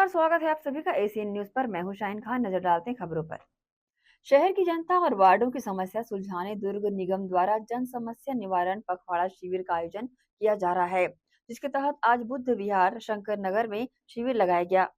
नमस्कार, स्वागत है आप सभी का एसीएन न्यूज पर। मैं हूं शाहीन खान। नजर डालते हैं खबरों पर। शहर की जनता और वार्डों की समस्या सुलझाने दुर्ग निगम द्वारा जन समस्या निवारण पखवाड़ा शिविर का आयोजन किया जा रहा है, जिसके तहत आज बुद्ध विहार शंकर नगर में शिविर लगाया गया।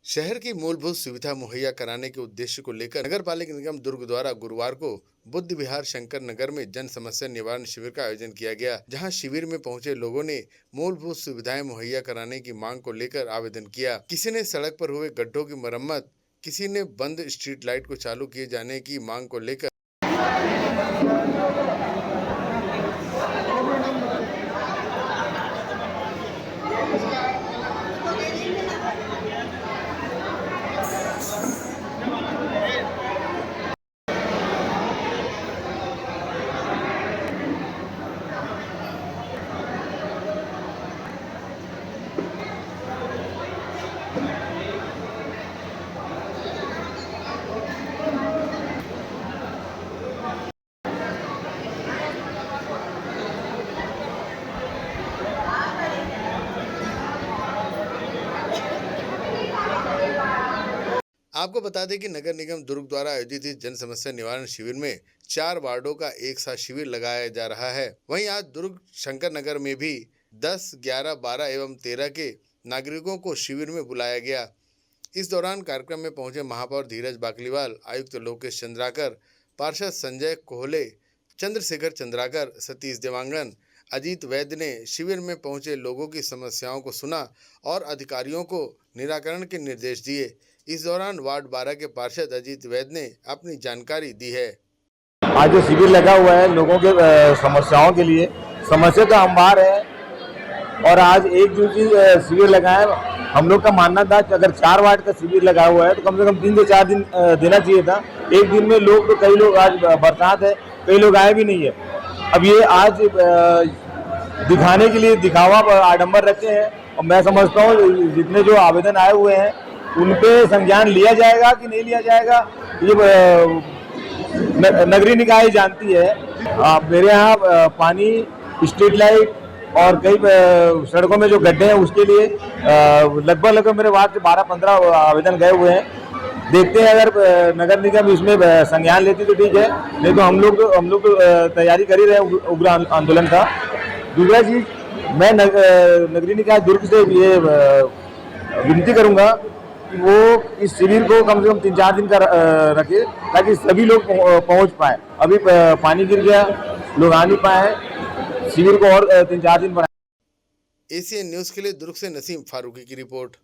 शहर की मूलभूत सुविधा मुहैया कराने के उद्देश्य को लेकर नगर पालिक निगम दुर्ग द्वारा गुरुवार को बुद्ध विहार शंकर नगर में जन समस्या निवारण शिविर का आयोजन किया गया, जहां शिविर में पहुंचे लोगों ने मूलभूत सुविधाएं मुहैया कराने की मांग को लेकर आवेदन किया। किसी ने सड़क पर हुए गड्ढों की मरम्मत, किसी ने बंद स्ट्रीट लाइट को चालू किए जाने की मांग को लेकर आपको बता दें कि नगर निगम दुर्ग द्वारा आयोजित इस जन समस्या निवारण शिविर में 4 वार्डों का एक साथ शिविर लगाया जा रहा है। वहीं आज दुर्ग शंकर नगर में भी 10, 11, 12 एवं 13 के नागरिकों को शिविर में बुलाया गया। इस दौरान कार्यक्रम में पहुंचे महापौर धीरज बाकलीवाल, आयुक्त लोकेश चंद्राकर, पार्षद संजय कोहले, चंद्रशेखर चंद्राकर, सतीश देवांगन, अजीत वैद्य ने शिविर में पहुंचे लोगों की समस्याओं को सुना और अधिकारियों को निराकरण के निर्देश दिए। इस दौरान वार्ड 12 के पार्षद अजीत वैद्य ने अपनी जानकारी दी है। आज जो शिविर लगा हुआ है लोगों के समस्याओं के लिए, समस्या तो अंबार है और आज एक जो शिविर लगा है, हम लोग का मानना था कि अगर 4 वार्ड का शिविर लगा हुआ है तो कम से कम 3 से 4 दिन देना चाहिए था। एक दिन में लोग तो कई लोग, आज बरसात है, कई लोग आए भी नहीं है। अब ये आज दिखाने के लिए दिखावा आडंबर रखे हैं और मैं समझता हूँ जितने जो आवेदन आए हुए हैं उन पे संज्ञान लिया जाएगा कि नहीं लिया जाएगा, ये नगरीय निकाय जानती है। मेरे यहाँ पानी, स्ट्रीट लाइट और कई सड़कों में जो गड्ढे हैं उसके लिए लगभग मेरे वार्ड से 12-15 आवेदन गए हुए हैं। देखते हैं अगर नगर निगम इसमें संज्ञान लेती तो ठीक है, नहीं तो हम लोग तो तैयारी कर ही रहे हैं उग्र आंदोलन का। दूसरा चीज, मैं नगरीय निकाय दुर्ग से ये विनती करूंगा कि वो इस शिविर को कम से कम 3-4 दिन का रखे ताकि सभी लोग पहुंच पाए। अभी पानी गिर गया, लोग आ नहीं पाए, शिविर को और 3-4 दिन बढ़ाएं। एसीएन न्यूज के लिए दुर्ग से नसीम फारूकी की रिपोर्ट।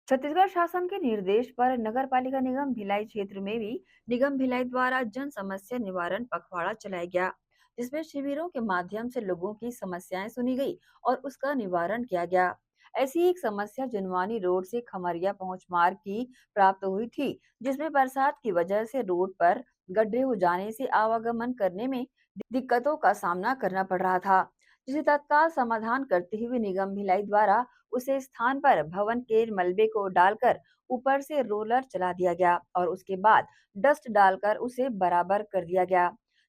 छत्तीसगढ़ शासन के निर्देश पर नगर पालिका निगम भिलाई क्षेत्र में भी निगम भिलाई द्वारा जन समस्या निवारण पखवाड़ा चलाया गया, जिसमें शिविरों के माध्यम से लोगों की समस्याएं सुनी गई और उसका निवारण किया गया। ऐसी एक समस्या जुनवानी रोड से खमरिया पहुंच मार्ग की प्राप्त हुई थी, जिसमें बरसात की वजह से रोड पर गड्ढे हो जाने से आवागमन करने में दिक्कतों का सामना करना पड़ रहा था, जिसे तत्काल समाधान करते हुए निगम भिलाई द्वारा उसे स्थान पर भवन के मलबे को डालकर ऊपर से रोलर चला दिया गया और उसके बाद डस्ट डालकर उसे बराबर कर दिया गया,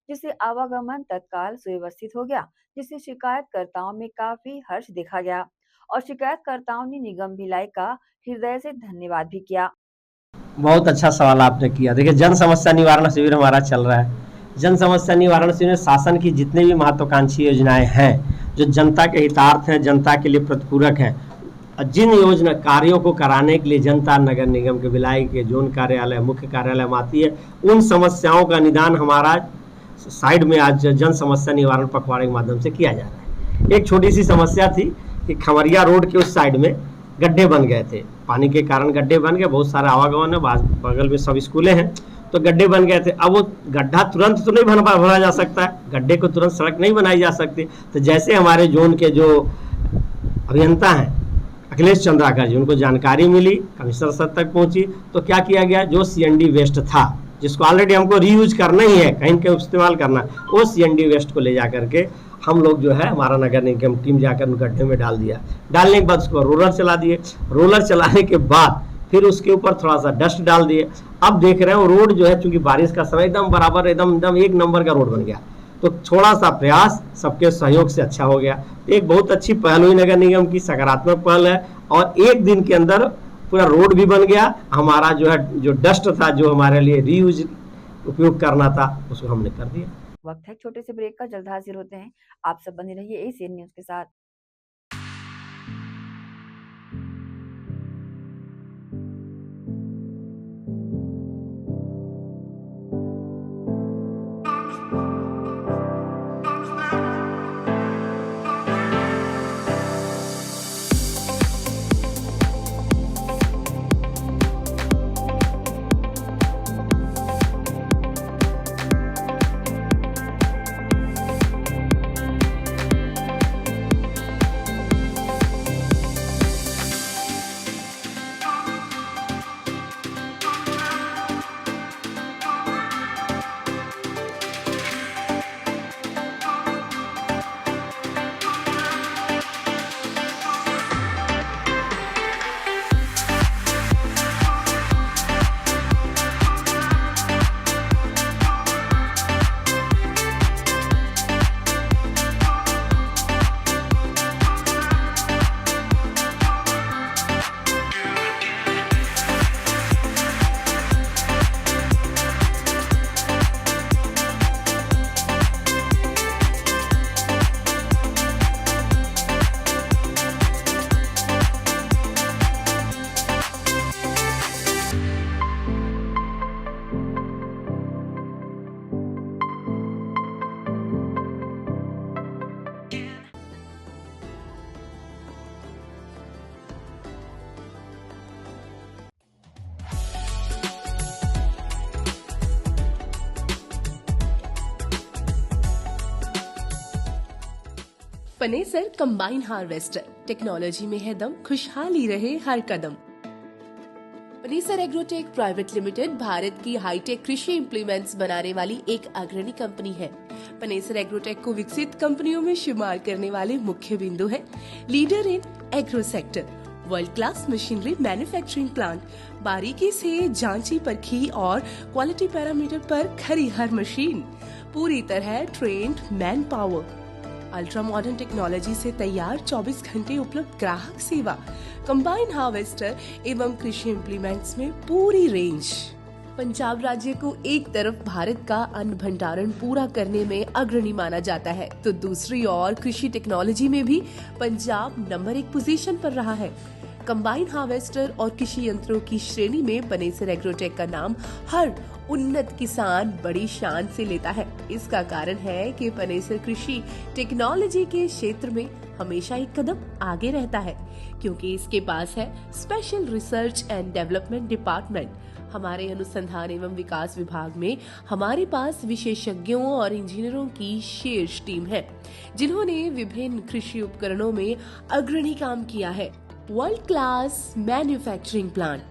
जिससे आवागमन तत्काल सुव्यवस्थित हो गया, जिससे शिकायतकर्ताओं में काफी हर्ष देखा गया और शिकायतकर्ताओं ने निगम भिलाई का हृदय से धन्यवाद भी किया। बहुत अच्छा सवाल आपने किया। देखिए, जन समस्या निवारण शिविर हमारा चल रहा है। जन समस्या निवारण शिविर में शासन की जितने भी महत्वाकांक्षी योजनाएं हैं, जो जनता के हितार्थ हैं, जनता के लिए प्रतिपूरक हैं, जिन योजना कार्यों को कराने के लिए जनता नगर निगम के भिलाई के जोन कार्यालय, मुख्य कार्यालय में आती है, उन समस्याओं का निदान हमारा साइड में आज जन समस्या निवारण पखवाड़े के माध्यम से किया जा रहा है। एक छोटी सी समस्या थी कि खमरिया रोड के उस साइड में गड्ढे बन गए थे, पानी के कारण गड्ढे बन गए, बहुत सारा आवागमन है, बगल में सब स्कूलें हैं, तो गड्ढे बन गए थे। अब वो गड्ढा तुरंत तो नहीं भरा जा सकता है, गड्ढे को तुरंत सड़क नहीं बनाई जा सकती। तो जैसे हमारे जोन के जो अभियंता हैं अखिलेश चंद्राकर जी, उनको जानकारी मिली, कमिश्नर स्तर तक पहुंची, तो क्या किया गया, जो सीएनडी वेस्ट था, जिसको ऑलरेडी हमको रीयूज करना ही है, कहीं कहीं इस्तेमाल करना, वो सीएनडी वेस्ट को ले जा करके हम लोग जो है, हमारा नगर निगम टीम जाकर उन गड्ढे में डाल दिया। डालने के बाद उसको रोलर चला दिए, रोलर चलाने के बाद फिर उसके ऊपर थोड़ा सा डस्ट डाल दिए। अब देख रहे हो रोड जो है, चूंकि बारिश का समय एकदम बराबर, एकदम एक नंबर का रोड बन गया। तो थोड़ा सा प्रयास सबके सहयोग से अच्छा हो गया। एक बहुत अच्छी पहल हुई नगर निगम की, सकारात्मक पहल है और एक दिन के अंदर पूरा रोड भी बन गया, हमारा जो है जो डस्ट था जो हमारे लिए रीयूज उपयोग करना था उसको हमने कर दिया। वक्त है छोटे से ब्रेक का, जल्द हाजिर होते हैं। आप सब बने रहिए एशियन न्यूज के साथ। पनेसर कंबाइन हार्वेस्टर, टेक्नोलॉजी में है दम, खुशहाली रहे हर कदम। Panesar agrotech private limited Bharat की हाईटेक कृषि इम्प्लीमेंट्स बनाने वाली एक अग्रणी कंपनी है। पनेसर एग्रोटेक को विकसित कंपनियों में शुमार करने वाले मुख्य बिंदु है leader in agro sector, world class machinery manufacturing plant, बारीकी से जांची परखी और क्वालिटी पैरामीटर पर खरी हर मशीन, पूरी तरह trained man power, ultra modern technology से तैयार 24 घंटे उपलब्ध ग्राहक सेवा, कंबाइन हार्वेस्टर एवं कृषि इम्प्लीमेंट्स में पूरी रेंज। पंजाब राज्य को एक तरफ भारत का अन्न भंडारण पूरा करने में अग्रणी माना जाता है, तो दूसरी ओर कृषि टेक्नोलॉजी में भी पंजाब नंबर 1 पोजीशन पर रहा है। कंबाइन हार्वेस्टर और कृषि यंत्रों की श्रेणी में पनेसर एग्रोटेक का नाम हर उन्नत किसान बड़ी शान से लेता है। इसका कारण है कि पनेसर कृषि टेक्नोलॉजी के क्षेत्र में हमेशा एक कदम आगे रहता है, क्योंकि इसके पास है special research and development department. हमारे अनुसंधान एवं विकास विभाग में हमारे पास विशेषज्ञों और इंजीनियरों की शीर्ष टीम है, जिन्होंने विभिन्न कृषि उपकरणों में अग्रणी काम किया है। World class manufacturing plant,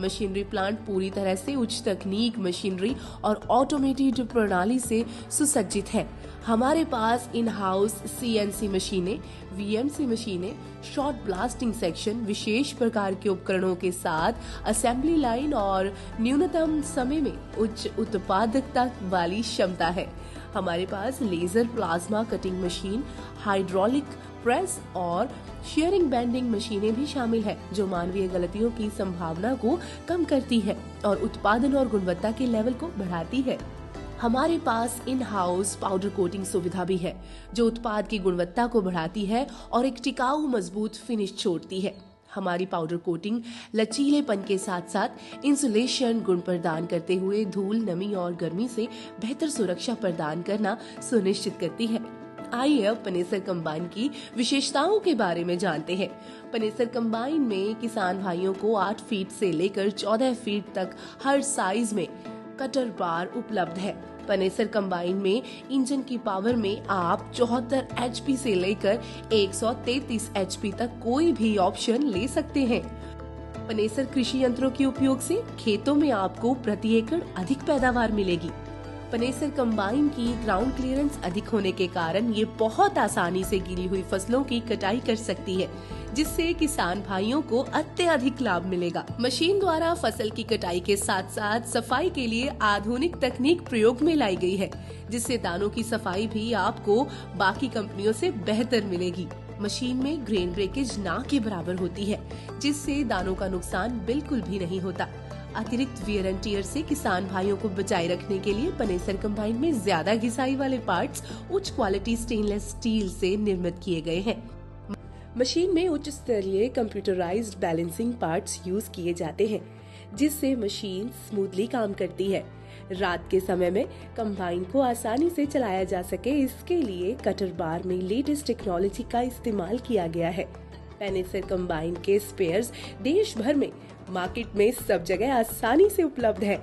machinery plant पूरी तरह से उच्च तकनीक मशीनरी और ऑटोमेटेड प्रणाली से सुसज्जित है। हमारे पास इन हाउस CNC मशीनें, VMC मशीनें, शॉर्ट ब्लास्टिंग सेक्शन, विशेष प्रकार के उपकरणों के साथ असेंबली लाइन और न्यूनतम समय में उच्च उत्पादकता वाली क्षमता है। हमारे पास laser plasma cutting machine, hydraulic press और शेयरिंग बेंडिंग मशीनें भी शामिल है, जो मानवीय गलतियों की संभावना को कम करती है और उत्पादन और गुणवत्ता के लेवल को बढ़ाती है। हमारे पास इन हाउस पाउडर कोटिंग सुविधा भी है, जो उत्पाद की गुणवत्ता को बढ़ाती है और एक टिकाऊ मजबूत फिनिश छोड़ती है। हमारी पाउडर कोटिंग लचीलेपन के साथ साथ इंसुलेशन गुण प्रदान करते हुए धूल, नमी और गर्मी से बेहतर सुरक्षा प्रदान करना सुनिश्चित करती है। आइए अब पनेसर कंबाइन की विशेषताओं के बारे में जानते हैं। पनेसर कंबाइन में किसान भाइयों को 8 फीट से लेकर 14 फीट तक हर साइज में कटर बार उपलब्ध है। पनेसर कंबाइन में इंजन की पावर में आप 74 HP से लेकर 133 HP तक कोई भी ऑप्शन ले सकते हैं। पनेसर कृषि यंत्रों के उपयोग से खेतों में आपको प्रति एकड़ अधिक पैदावार मिलेगी। पनेसर कंबाइन की ग्राउंड क्लियरेंस अधिक होने के कारण ये बहुत आसानी से गिरी हुई फसलों की कटाई कर सकती है, जिससे किसान भाइयों को अत्यधिक लाभ मिलेगा। मशीन द्वारा फसल की कटाई के साथ साथ सफाई के लिए आधुनिक तकनीक प्रयोग में लाई गई है, जिससे दानों की सफाई भी आपको बाकी कंपनियों से बेहतर मिलेगी। मशीन में ग्रेन ब्रेकेज ना के बराबर होती है, जिससे दानों का नुकसान बिल्कुल भी नहीं होता। अतिरिक्त वियर एंड टियर से किसान भाइयों को बचाए रखने के लिए पनेसर कंबाइन में ज्यादा घिसाई वाले पार्ट्स उच्च क्वालिटी स्टेनलेस स्टील से निर्मित किए गए हैं। मशीन में उच्च स्तरीय कंप्यूटराइज्ड बैलेंसिंग पार्ट्स यूज किए जाते हैं, जिससे मशीन स्मूथली काम करती है। रात के समय में कंबाइन को आसानी से चलाया जा सके, इसके लिए कटर बार में लेटेस्ट टेक्नोलॉजी का इस्तेमाल किया गया है। पेनेसर कंबाइन के स्पेयर्स देश भर में मार्केट में सब जगह आसानी से उपलब्ध है।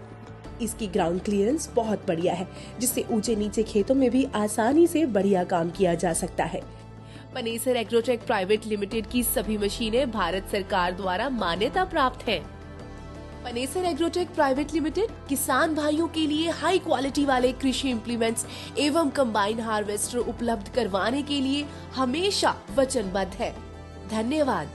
इसकी ग्राउंड क्लियरेंस बहुत बढ़िया है, जिससे ऊंचे नीचे खेतों में भी आसानी से बढ़िया काम किया जा सकता है। पनेसर एग्रोटेक प्राइवेट लिमिटेड की सभी मशीनें भारत सरकार द्वारा मान्यता प्राप्त हैं। पनेसर एग्रोटेक प्राइवेट लिमिटेड किसान भाइयों के लिए हाई क्वालिटी वाले कृषि इम्प्लीमेंट्स एवं कंबाइन हार्वेस्टर उपलब्ध करवाने के लिए हमेशा वचनबद्ध है। धन्यवाद।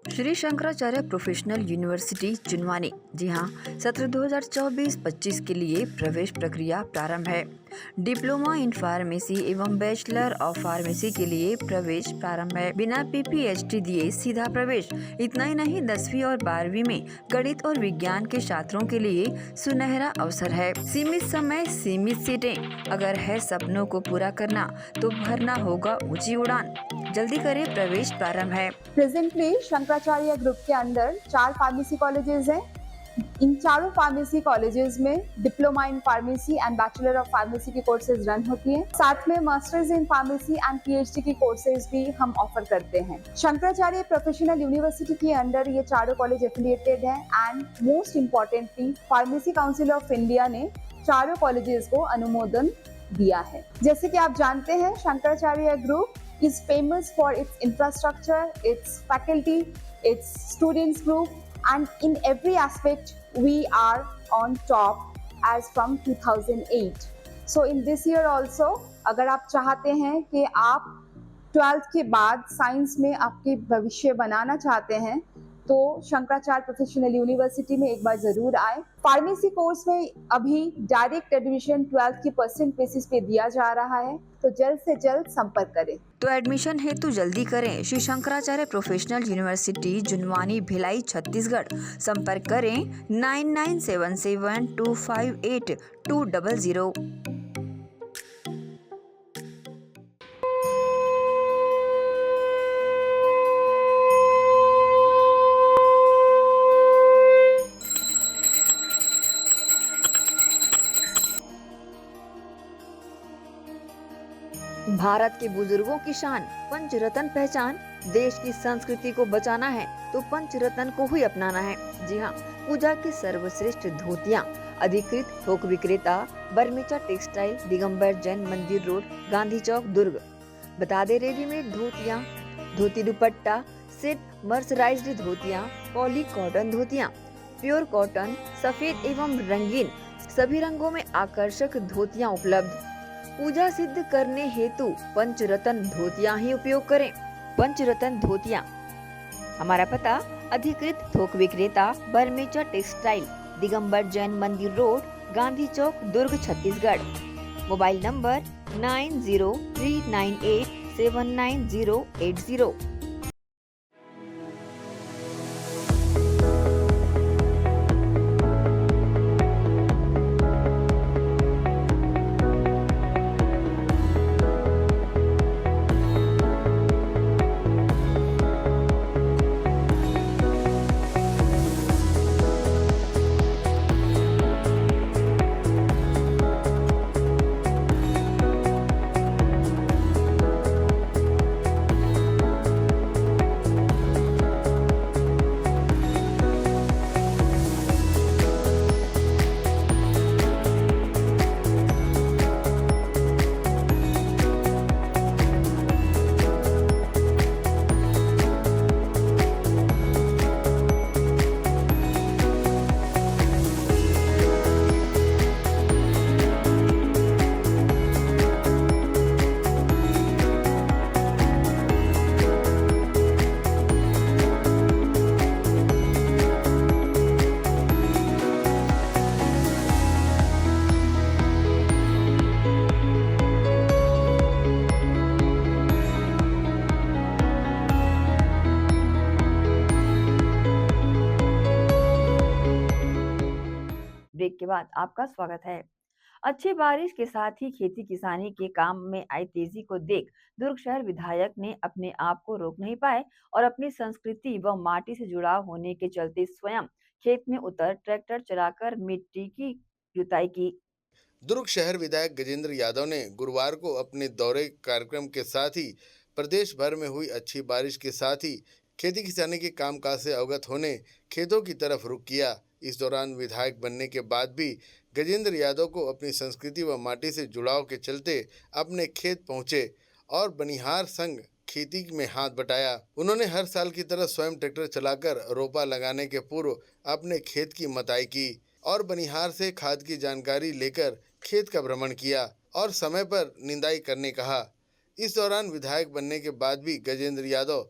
Shri Shankaracharya professional university Junwani. जी हाँ, सत्र 2024-25 के लिए प्रवेश प्रक्रिया प्रारंभ है। डिप्लोमा इन फार्मेसी एवं बैचलर ऑफ फार्मेसी के लिए प्रवेश प्रारंभ है। बिना PPHD दिए सीधा प्रवेश। इतना ही नहीं, 10वीं और 12वीं में गणित और विज्ञान के छात्रों के लिए सुनहरा अवसर है। सीमित समय, सीमित सीटें। अगर है सपनों को पूरा करना तो भरना होगा ऊंची उड़ान। जल्दी करें, प्रवेश प्रारंभ है। प्रेजेंटली शंकराचार्य ग्रुप के अंदर 4 फार्मेसी कॉलेजेस हैं। इन चारों फार्मेसी कॉलेजेस में diploma in pharmacy and bachelor of pharmacy की कोर्सेज रन होती हैं। साथ में masters in pharmacy and PhD की कोर्सेज भी हम ऑफर करते हैं। शंकराचार्य प्रोफेशनल यूनिवर्सिटी के अंदर ये चारों कॉलेज एफिलिएटेड हैं and most importantly pharmacy council of India ने चारों कॉलेजेस को अनुमोदन दिया है। जैसे कि आप जानते हैं, Shankaracharya group is famous for its infrastructure, its faculty, its students group, and in every aspect we are on top as from 2008. So in this year also, अगर आप चाहते हैं कि आप 12th के बाद साइंस में आपके भविष्य बनाना चाहते हैं, तो शंकराचार्य प्रोफेशनल यूनिवर्सिटी में एक बार जरूर आए। फार्मेसी कोर्स में अभी डायरेक्ट एडमिशन 12th की परसेंट बेसिस पे दिया जा रहा है, तो जल्द से जल्द संपर्क करें। तो एडमिशन हेतु जल्दी करें। Shri Shankaracharya professional university Junwani, Bhilai, Chhattisgarh. संपर्क करें 9977258200। भारत के बुजुर्गों की शान, पंचरत्न पहचान। देश की संस्कृति को बचाना है तो पंचरत्न को ही अपनाना है। जी हाँ, पूजा की सर्वश्रेष्ठ धोतियाँ। अधिकृत थोक विक्रेता बर्मेचा टेक्सटाइल, दिगंबर जैन मंदिर रोड, गांधी चौक, दुर्ग। बता दे, रेडीमेड धोतियाँ, धोती दुपट्टा सेट, मर्सराइज्ड धोतियाँ, पॉली कॉटन धोतियाँ, प्योर कॉटन, सफेद एवं रंगीन सभी रंगों में आकर्षक धोतियाँ उपलब्ध। पूजा सिद्ध करने हेतु पंचरत्न धोतियां ही उपयोग करें। पंचरत्न धोतियां। हमारा पता, अधिकृत थोक विक्रेता बर्मेचा textile, Digambar Jain Mandir road, Gandhi Chowk, Durg, Chhattisgarh. Mobile number 9039879080। के बाद आपका स्वागत है। अच्छी बारिश के साथ ही खेती किसानी के काम में आई तेजी को देख दुर्ग शहर विधायक ने अपने आप को रोक नहीं पाए और अपनी संस्कृति व माटी से जुड़ाव होने के चलते स्वयं खेत में उतर ट्रैक्टर चलाकर मिट्टी की जुताई की। दुर्ग शहर विधायक गजेंद्र यादव ने गुरुवार को अपने दौरे कार्यक्रम के साथ ही प्रदेश भर में हुई अच्छी बारिश के साथ ही खेती किसानी के कामकाज से अवगत होने खेतों की तरफ रुख किया। इस दौरान विधायक बनने के बाद भी गजेंद्र यादव को अपनी संस्कृति व माटी से जुड़ाव के चलते अपने खेत पहुंचे और बनिहार संग खेती में हाथ बटाया। उन्होंने हर साल की तरह स्वयं ट्रैक्टर चलाकर रोपा लगाने के पूर्व अपने खेत की मताई की और बनिहार से खाद की जानकारी लेकर खेत का भ्रमण किया और समय पर निंदाई करने कहा। इस दौरान विधायक बनने के बाद भी गजेंद्र यादव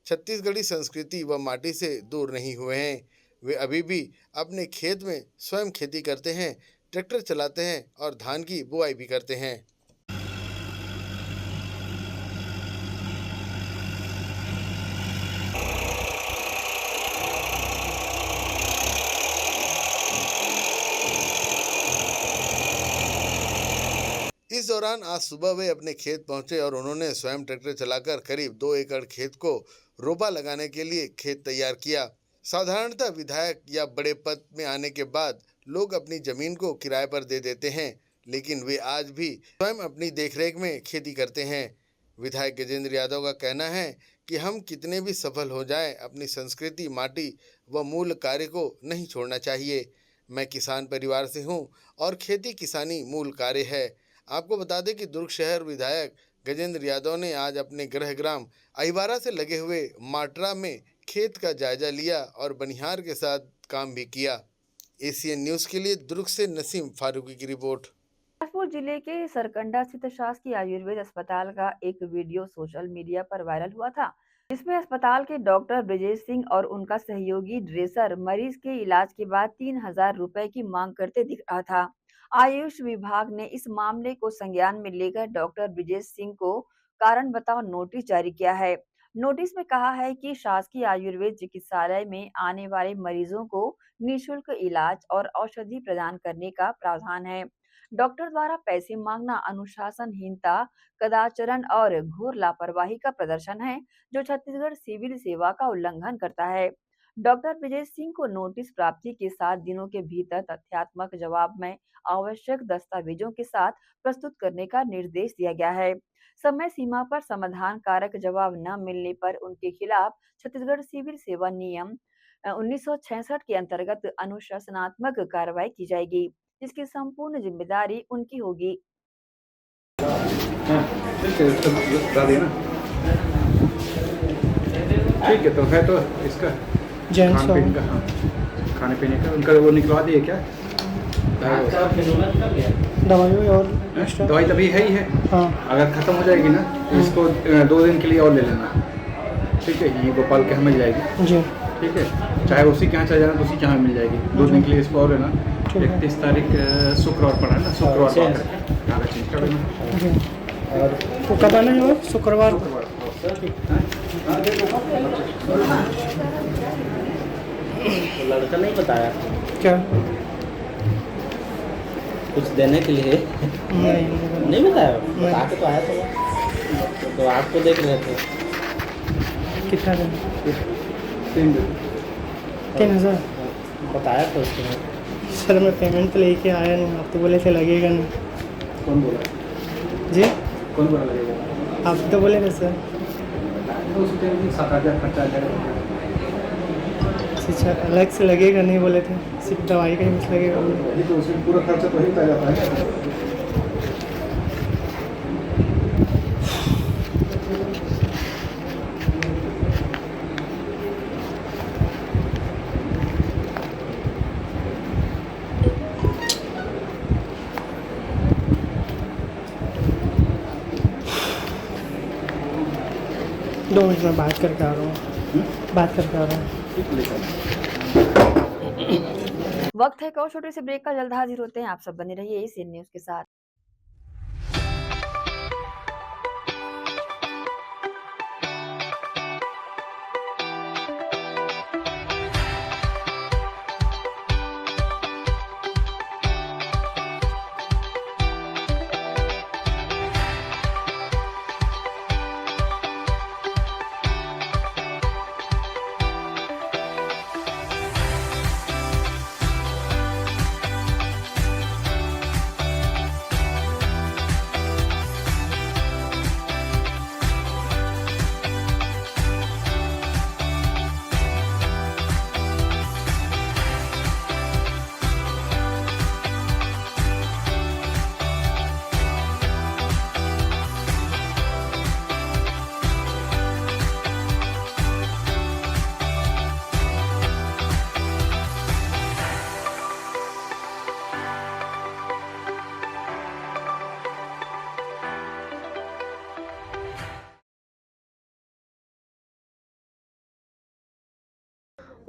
छत्तीसगढ़ी संस्कृति व माटी से दूर नहीं हुए हैं। वे अभी भी अपने खेत में स्वयं खेती करते हैं, ट्रैक्टर चलाते हैं और धान की बुआई भी करते हैं। इस दौरान आज सुबह वे अपने खेत पहुंचे और उन्होंने स्वयं ट्रैक्टर चलाकर करीब 2 एकड़ खेत को रोपा लगाने के लिए खेत तैयार किया। साधारणतः विधायक या बड़े पद में आने के बाद लोग अपनी जमीन को किराए पर दे देते हैं, लेकिन वे आज भी स्वयं अपनी देखरेख में खेती करते हैं। विधायक गजेंद्र यादव का कहना है कि हम कितने भी सफल हो जाएं, अपनी संस्कृति, माटी व मूल कार्य को नहीं छोड़ना चाहिए। मैं किसान परिवार से हूं और खेती किसानी मूल कार्य है। आपको बता दें कि दुर्ग शहर विधायक गजेंद्र यादव ने आज अपने गृह ग्राम अहिवारा से लगे हुए माटरा में खेत का जायजा लिया और बनिहार के साथ काम भी किया। एसीएन न्यूज़ के लिए दुर्ग से नसीम फारूकी की रिपोर्ट। बिलासपुर जिले के सरकंडा स्थित शासकीय आयुर्वेद अस्पताल का एक वीडियो सोशल मीडिया पर वायरल हुआ था, जिसमें अस्पताल के डॉक्टर ब्रिजेश सिंह और उनका सहयोगी ड्रेसर मरीज के इलाज के बाद 3,000 रुपए की मांग करते दिख रहा था। आयुष विभाग ने इस मामले को संज्ञान में लेकर डॉक्टर ब्रिजेश सिंह को कारण बताओ नोटिस जारी किया है। नोटिस में कहा है कि शासकीय आयुर्वेद चिकित्सालय में आने वाले मरीजों को निःशुल्क इलाज और औषधि प्रदान करने का प्रावधान है। डॉक्टर द्वारा पैसे मांगना अनुशासनहीनता, कदाचरण और घोर लापरवाही का प्रदर्शन है, जो छत्तीसगढ़ सिविल सेवा का उल्लंघन करता है। डॉक्टर ब्रिजेश सिंह को नोटिस प्राप्ति के 7 दिनों के भीतर तथ्यात्मक जवाब में आवश्यक दस्तावेजों के साथ प्रस्तुत करने का निर्देश दिया गया है। समय सीमा पर समाधान कारक जवाब न मिलने पर उनके खिलाफ छत्तीसगढ़ सिविल सेवा नियम 1966 के अंतर्गत अनुशासनात्मक कार्रवाई की जाएगी, जिसकी संपूर्ण जिम्मेदारी उनकी होगी। ठीक है, तो है तो इसका खाने पीने का, हाँ खाने पीने का उनका वो निकलवा दिए क्या? दवाई और दवाई तभी है ही है। हाँ। अगर ख़त्म हो जाएगी ना तो इसको 2 दिन के लिए और ले लेना, ठीक है? ये गोपाल के यहाँ मिल जाएगी जी, ठीक है? चाहे उसी के यहाँ चले जाना तो उसी के यहाँ मिल जाएगी। 2 दिन के लिए इसको और लेना। 31 तारीख शुक्रवार पड़ा है ना, शुक्रवार को कागज चेंज कर देना जी। और वो कब आना है? और शुक्रवार को। लड़का नहीं बताया क्या कुछ देने के लिए? नहीं बताया? बता के तो आया तो आपको देख रहे थे। कितना दिन? 3 दिन। 3,000 बताया था उसको। सर मैं पेमेंट तो लेके आया नहीं, आप तो बोले थे लगेगा नहीं। कौन बोला जी? कौन बोला लगेगा? आप तो बोले थे सर। 7,000 खर्चा आ जाएगा। अच्छा अलग से लगेगा नहीं बोले थे, सिर्फ दवाई का ही कुछ लगेगा बोले। ये तो उसमें पूरा खर्चा तो ही उतार जाता है। दो मिनट में बात करके आ रहा हूँ, बात करके आ रहा हूँ। वक्त है एक और छोटे से ब्रेक का, जल्द हाजिर होते हैं। आप सब बने रहिए एसीएन न्यूज़ के साथ।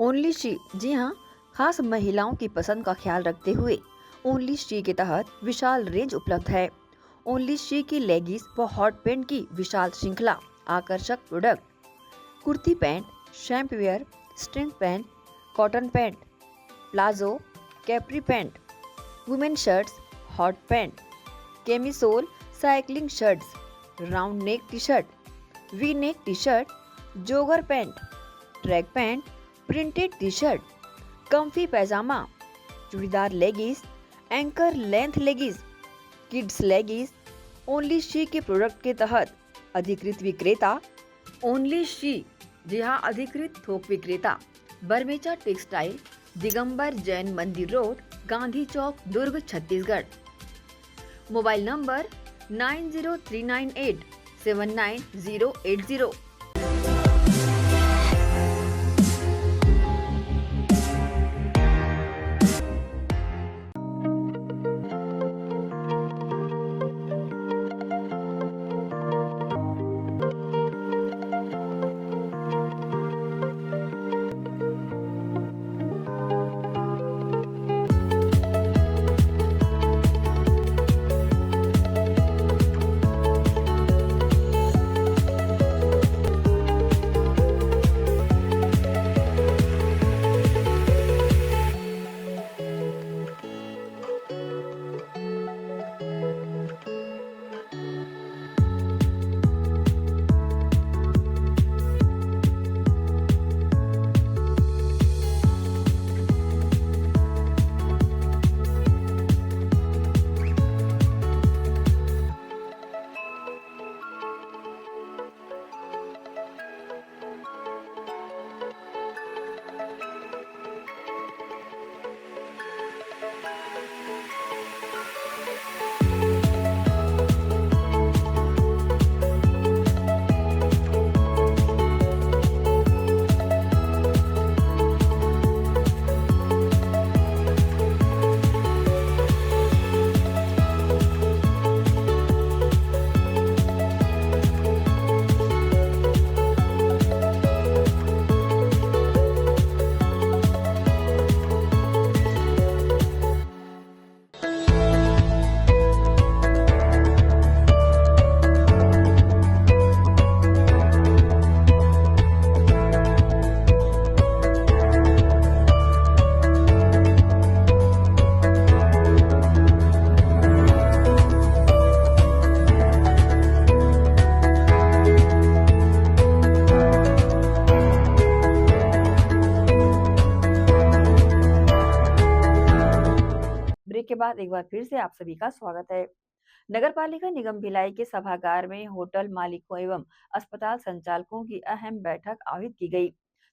ओनली शी, जी हाँ, खास महिलाओं की पसंद का ख्याल रखते हुए ओनली शी के तहत विशाल रेंज उपलब्ध है। ओनली शी की लेगिस व हॉट पैंट की विशाल श्रृंखला, आकर्षक product, kurti pant, shapewear, string pant, cotton pant, palazzo, capri pant, women shirts, hot pant, camisole, cycling shirts, round neck T shirt, V neck T shirt, jogger pant, track pant, printed T shirt, comfy pyjama, churidar leggings, ankle length leggings, kids leggings. Only she के product के तहत अधिकृत विक्रेता only she, जी हाँ, अधिकृत थोक विक्रेता Barmecha textile, Digambar Jain Mandir road, Gandhi Chowk, Durg, Chhattisgarh. Mobile number 9039879080। Break के बाद एक बार फिर से आप सभी का स्वागत है। नगर पालिका निगम भिलाई के सभागार में होटल मालिकों एवं अस्पताल संचालकों की अहम बैठक आयोजित की गई,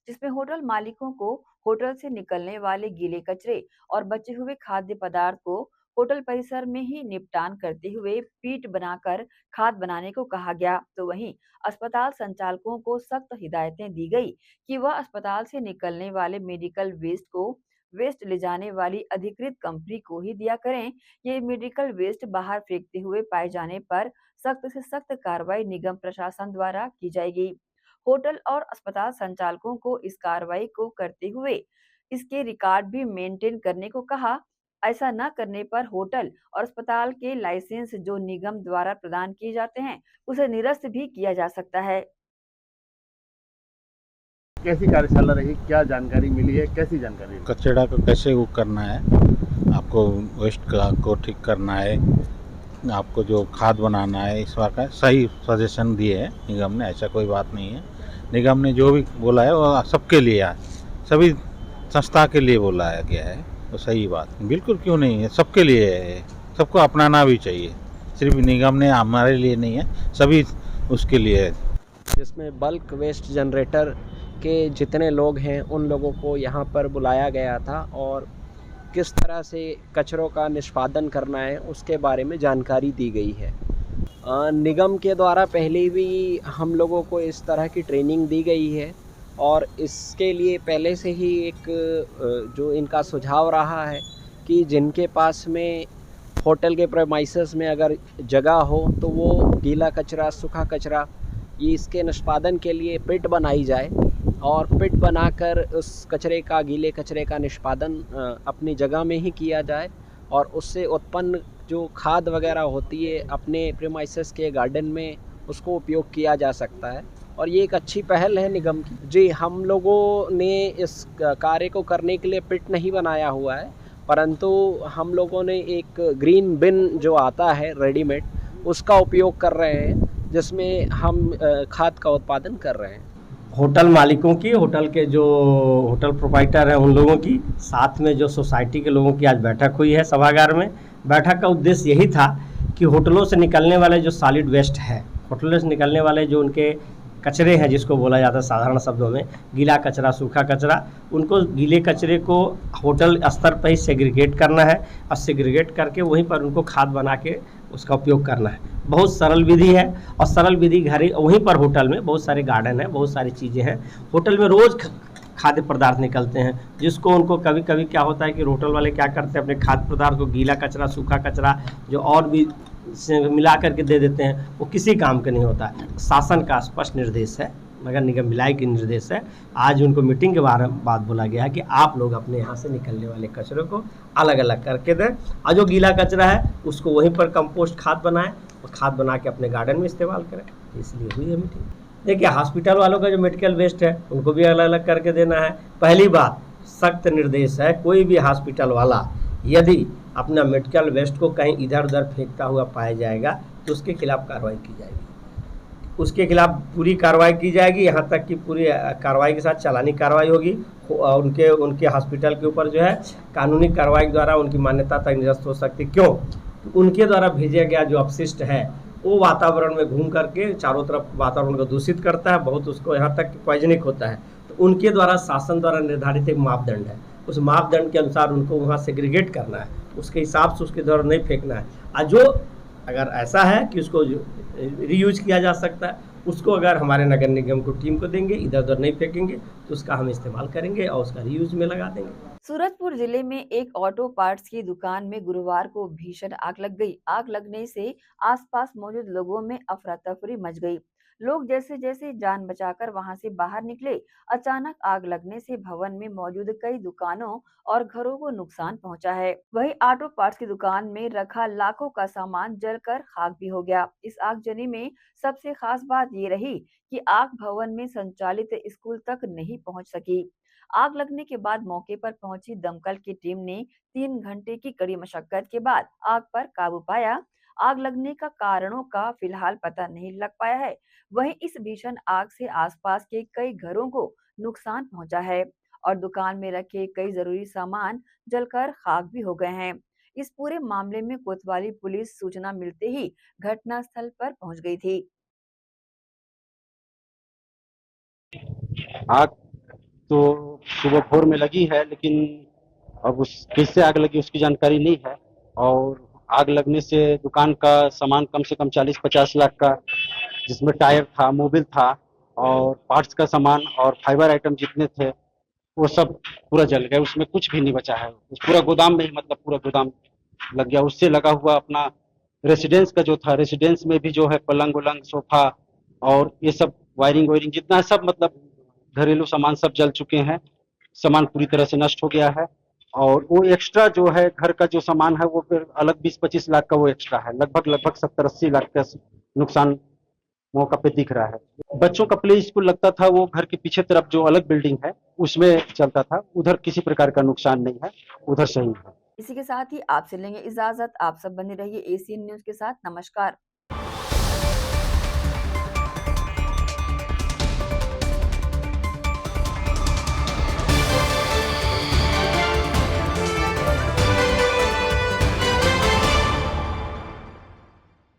जिसमें होटल मालिकों को होटल से निकलने वाले गीले कचरे और बचे हुए खाद्य पदार्थ को होटल परिसर में ही निपटान करते हुए पीट बनाकर खाद बनाने को कहा गया। तो वहीं अस्पताल संचालकों को सख्त हिदायतें दी गई कि वह अस्पताल से निकलने वाले मेडिकल वेस्ट ले जाने वाली अधिकृत कंपनी को ही दिया करें। ये मेडिकल वेस्ट बाहर फेंकते हुए पाए जाने पर सख्त से सख्त कार्रवाई निगम प्रशासन द्वारा की जाएगी। होटल और अस्पताल संचालकों को इस कार्रवाई को करते हुए इसके रिकॉर्ड भी मेंटेन करने को कहा। ऐसा न करने पर होटल और अस्पताल के लाइसेंस जो निगम द्वारा प्रदान किए जाते हैं उसे निरस्त भी किया जा सकता है। कैसी कार्यशाला रही, क्या जानकारी मिली है, कैसी जानकारी? कचरा को कैसे वो करना है, आपको वेस्ट को ठीक करना है, आपको जो खाद बनाना है, इस बार का सही सजेशन दिए है निगम ने। ऐसा कोई बात नहीं है, निगम ने जो भी बोला है वो सबके लिए है, सभी संस्था के लिए बोला गया है, तो सही बात बिल्कुल क्यों नहीं है, सबके लिए है, सबको अपनाना भी चाहिए। सिर्फ निगम ने हमारे लिए नहीं है, सभी उसके लिए है। जिसमें बल्क वेस्ट जनरेटर के जितने लोग हैं उन लोगों को यहाँ पर बुलाया गया था और किस तरह से कचरों का निष्पादन करना है उसके बारे में जानकारी दी गई है। निगम के द्वारा पहले भी हम लोगों को इस तरह की ट्रेनिंग दी गई है और इसके लिए पहले से ही एक जो इनका सुझाव रहा है कि जिनके पास में होटल के प्रेमाइसेस में अगर जगह हो तो वो गीला कचरा, सूखा कचरा, ये इसके निष्पादन के लिए पिट बनाई जाए और पिट बनाकर उस कचरे का, गीले कचरे का निष्पादन अपनी जगह में ही किया जाए और उससे उत्पन्न जो खाद वगैरह होती है अपने प्रीमाइसेस के गार्डन में उसको उपयोग किया जा सकता है और ये एक अच्छी पहल है निगम की। जी, हम लोगों ने इस कार्य को करने के लिए पिट नहीं बनाया हुआ है, परंतु हम लोगों ने एक ग्रीन बिन जो आता है रेडीमेड, उसका उपयोग कर रहे हैं, जिसमें हम खाद का उत्पादन कर रहे हैं। होटल मालिकों की, होटल के जो होटल प्रोप्राइटर हैं उन लोगों की, साथ में जो सोसाइटी के लोगों की आज बैठक हुई है सभागार में। बैठक का उद्देश्य यही था कि होटलों से निकलने वाले जो सॉलिड वेस्ट है, होटलों से निकलने वाले जो उनके कचरे हैं, जिसको बोला जाता है साधारण शब्दों में गीला कचरा, सूखा कचरा, उनको गीले कचरे को होटल स्तर पर ही सेग्रीगेट करना है और सेग्रीगेट करके वहीं पर उनको खाद बना के उसका उपयोग करना है। बहुत सरल विधि है और सरल विधि घर वहीं पर होटल में बहुत सारे गार्डन हैं, बहुत सारी चीज़ें हैं। होटल में रोज़ खाद्य पदार्थ निकलते हैं, जिसको उनको कभी कभी क्या होता है कि होटल वाले क्या करते हैं, अपने खाद्य पदार्थ को गीला कचरा, सूखा कचरा जो और भी से मिला करके दे देते हैं, वो किसी काम का नहीं होता है। शासन का स्पष्ट निर्देश है, नगर निगम भिलाई की निर्देश है, आज उनको मीटिंग के बाद बोला गया है कि आप लोग अपने यहाँ से निकलने वाले कचरे को अलग अलग करके दें और जो गीला कचरा है उसको वहीं पर कंपोस्ट खाद बनाएं और खाद बना के अपने गार्डन में इस्तेमाल करें। इसलिए हुई है मीटिंग। देखिए, हॉस्पिटल वालों का जो मेडिकल वेस्ट है उनको भी अलग अलग करके देना है। पहली बात, सख्त निर्देश है, कोई भी हॉस्पिटल वाला यदि अपना मेडिकल वेस्ट को कहीं इधर उधर फेंकता हुआ पाया जाएगा तो उसके खिलाफ कार्रवाई की जाएगी, उसके खिलाफ पूरी कार्रवाई की जाएगी, यहाँ तक कि पूरी कार्रवाई के साथ चालानी कार्रवाई होगी। उनके हॉस्पिटल के ऊपर जो है कानूनी कार्रवाई द्वारा उनकी मान्यता तक निरस्त हो सकती। क्यों? तो उनके द्वारा भेजा गया जो अपशिष्ट है वो वातावरण में घूम करके चारों तरफ वातावरण को दूषित करता है, बहुत उसको यहाँ तक पॉइजनिक होता है। तो उनके द्वारा शासन द्वारा निर्धारित एक मापदंड है, उस मापदंड के अनुसार उनको वहाँ सेग्रीगेट करना है, उसके हिसाब से उसके द्वारा नहीं फेंकना है। और जो अगर ऐसा है कि उसको रीयूज किया जा सकता है, उसको अगर हमारे नगर निगम को टीम को देंगे, इधर उधर नहीं फेंकेंगे, तो उसका हम इस्तेमाल करेंगे और उसका रीयूज में लगा देंगे। सूरजपुर जिले में एक ऑटो पार्ट्स की दुकान में गुरुवार को भीषण आग लग गई। आग लगने से आसपास मौजूद लोगों में अफरा तफरी मच गई। लोग जैसे जैसे जान बचाकर वहां से बाहर निकले, अचानक आग लगने से भवन में मौजूद कई दुकानों और घरों को नुकसान पहुंचा है। वहीं ऑटो पार्ट्स की दुकान में रखा लाखों का सामान जलकर खाक भी हो गया। इस आगजनी में सबसे खास बात ये रही कि आग भवन में संचालित स्कूल तक नहीं पहुंच सकी। आग लगने के बाद मौके पर पहुंची दमकल की टीम ने 3 घंटे की कड़ी मशक्कत के बाद आग पर काबू पाया। आग लगने का कारणों का फिलहाल पता नहीं लग पाया है। वहीं इस भीषण आग से आसपास के कई घरों को नुकसान पहुंचा है और दुकान में रखे कई जरूरी सामान जलकर खाक भी हो गए हैं। इस पूरे मामले में कोतवाली पुलिस सूचना मिलते ही घटनास्थल पर पहुंच गई थी। आग तो सुबह भोर में लगी है, लेकिन अब उस किससे आग लगी उसकी जानकारी नहीं है। और आग लगने से दुकान का सामान कम से कम 40-50 लाख का, जिसमें टायर था, मोबिल था और पार्ट्स का सामान और फाइबर आइटम जितने थे वो सब पूरा जल गया। उसमें कुछ भी नहीं बचा है। उस पूरा गोदाम में ही, मतलब पूरा गोदाम लग गया। उससे लगा हुआ अपना रेसिडेंस का जो था, रेसिडेंस में भी जो है पलंग उलंग, सोफा और ये सब वायरिंग जितना है सब, मतलब घरेलू सामान सब जल चुके हैं। सामान पूरी तरह से नष्ट हो गया है। और वो एक्स्ट्रा जो है घर का जो सामान है वो फिर अलग 20-25 लाख का वो एक्स्ट्रा है। लगभग 70-80 लाख का नुकसान मौका पे दिख रहा है। बच्चों का प्ले स्कूल लगता था, वो घर के पीछे तरफ जो अलग बिल्डिंग है उसमें चलता था। उधर किसी प्रकार का नुकसान नहीं है, उधर सही है। इसी के साथ ही आपसे लेंगे इजाजत। आप सब बने रहिए एसीएन न्यूज के साथ। नमस्कार।